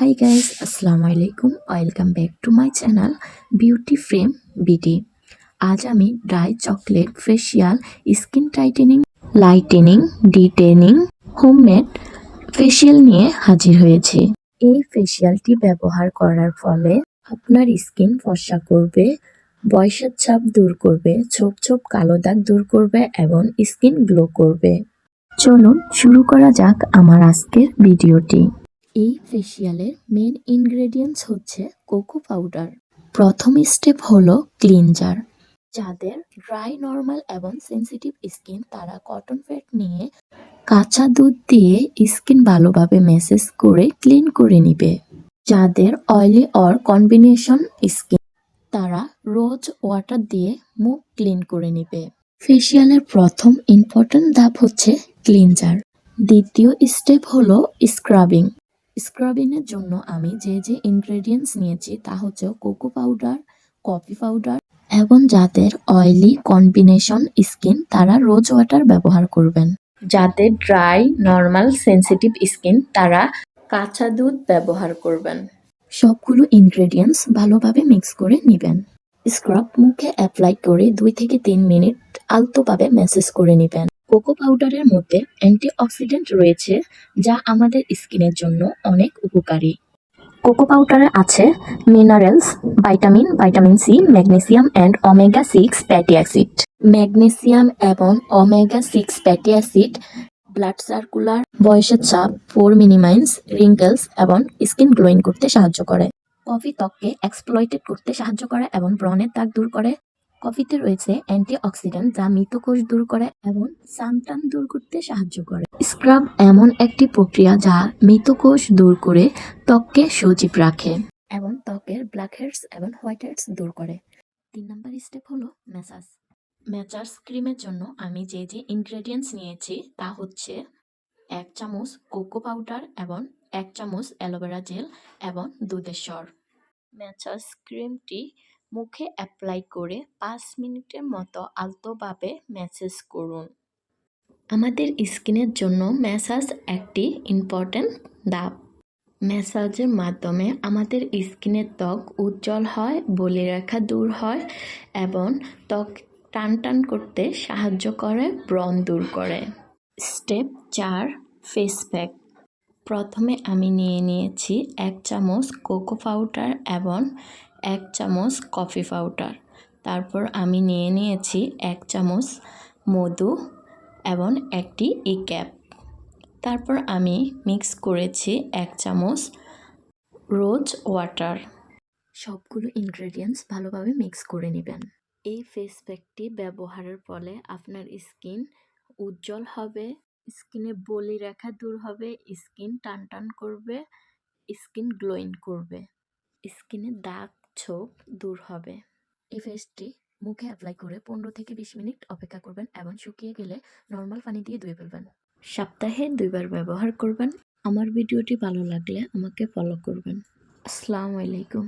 Hi guys, assalamu alaikum. Welcome back to my channel Beauty Frame BD. আজ আমি dry chocolate facial skin tightening lightning ডিটেনিং homemade facial নিয়ে হাজির হয়েছি। এই ফেশিয়ালটি ব্যবহার করার ফলে আপনার স্কিন ফর্সা করবে, বয়সের ছাপ দূর করবে, ছোপ ছোপ কালো দাগ দূর করবে এবং স্কিন গ্লো করবে। চলুন শুরু করা যাক আমার আজকের ভিডিওটি। এই ফেশিয়ালের মেন ইনগ্রেডিয়েন্টস হচ্ছে কোকো পাউডার। প্রথম স্টেপ হলো ক্লিনজার। যাদের ড্রাই, নর্মাল এবং সেনসিটিভ স্কিন তারা কটন প্যাড নিয়ে কাঁচা দুধ দিয়ে স্কিন ভালোভাবে ম্যাসেজ করে ক্লিন করে নিবে। যাদের অয়েলি অর কম্বিনেশন স্কিন তারা রোজ ওয়াটার দিয়ে মুখ ক্লিন করে নিবে। ফেশিয়ালের প্রথম ইম্পর্টেন্ট ধাপ হচ্ছে ক্লিনজার। দ্বিতীয় স্টেপ হলো স্ক্রাবিং। স্ক্রাবিংয়ের জন্য আমি যে ইনগ্রেডিয়েন্টস নিয়েছি তা হচ্ছে কোকো পাউডার, কফি পাউডার এবং যাদের অয়েলি কম্বিনেশন স্কিন তারা রোজ ওয়াটার ব্যবহার করবেন। যাদের ড্রাই, নর্মাল, সেনসিটিভ স্কিন তারা কাঁচা দুধ ব্যবহার করবেন। সবগুলো ইনগ্রেডিয়েন্টস ভালোভাবে মিক্স করে নেবেন। স্ক্রাব মুখে অ্যাপ্লাই করে 2 থেকে 3 মিনিট আলতোভাবে ম্যাসেজ করে নেবেন। কোকো পাউডারের মধ্যে অ্যান্টিঅক্সিডেন্ট রয়েছে যা আমাদের স্কিনের জন্য অনেক উপকারী। কোকো পাউডারে আছে minerals, vitamin C, magnesium and omega 6 fatty acid. Magnesium এবং omega 6 fatty acid blood circular, বয়সের চাপ, পোর মিনিমাইজ, রিঙ্কেলস এবং স্কিন গ্লোয়িং করতে সাহায্য করে। কফি ত্বককে এক্সপ্লয়েটেড করতে সাহায্য করে এবং ব্রণের দাগ দূর করে। কফিতে রয়েছে অ্যান্টিঅক্সিডেন্ট যা মৃত কোষ দূর করে এবং সানটান দূর করতে সাহায্য করে। স্ক্রাব এমন একটি প্রক্রিয়া যা মৃত কোষ দূর করে ত্বককে সজীব রাখে এবং ত্বকের ব্ল্যাক হেডস এবং হোয়াইট হেডস দূর করে। 3 নম্বর স্টেপ হলো ম্যাসাজ। ম্যাসাজ ক্রিমের জন্য আমি যে ইনগ্রেডিয়েন্টস নিয়েছি তা হচ্ছে 1 চামচ কোকো পাউডার এবং 1 চামচ অ্যালোভেরা জেল এবং দুধের স্বর। ম্যাসাজ ক্রিমটি মুখে অ্যাপ্লাই করে 5 মিনিটের মতো আলতোভাবে ম্যাসেজ করুন। আমাদের স্কিনের জন্য ম্যাসাজ একটি ইম্পর্ট্যান্ট ধাপ। ম্যাসাজের মাধ্যমে আমাদের স্কিনের ত্বক উজ্জ্বল হয়, বলিরেখা দূর হয় এবং ত্বক টান করতে সাহায্য করে, ব্রণ দূর করে। Step 4 face pack. প্রথমে আমি নিয়েছি 1 চামচ কোকো পাউডার এবং 1 চামচ কফি পাউডার। তারপর আমি নিয়েছি 1 চামচ মধু এবং একটি ক্যাপ। তারপর আমি মিক্স করেছি 1 চামচ রোজ ওয়াটার। সবগুলো ইনগ্রেডিয়েন্টস ভালোভাবে মিক্স করে নেবেন। এই ফেস প্যাকটি ব্যবহারের ফলে আপনার স্কিন উজ্জ্বল হবে, স্কিনে বলিরেখা দূর হবে, স্কিন টান করবে, স্কিন গ্লোয়িং করবে, স্কিনে দাগ ছোপ দূর হবে। এই ফেসটি মুখে অ্যাপ্লাই করে 15 থেকে 20 মিনিট অপেক্ষা করবেন এবং শুকিয়ে গেলে নর্মাল পানি দিয়ে ধুয়ে ফেলবেন। সপ্তাহে 2 বার ব্যবহার করবেন। আমার ভিডিওটি ভালো লাগলে আমাকে ফলো করবেন। আসসালামু আলাইকুম।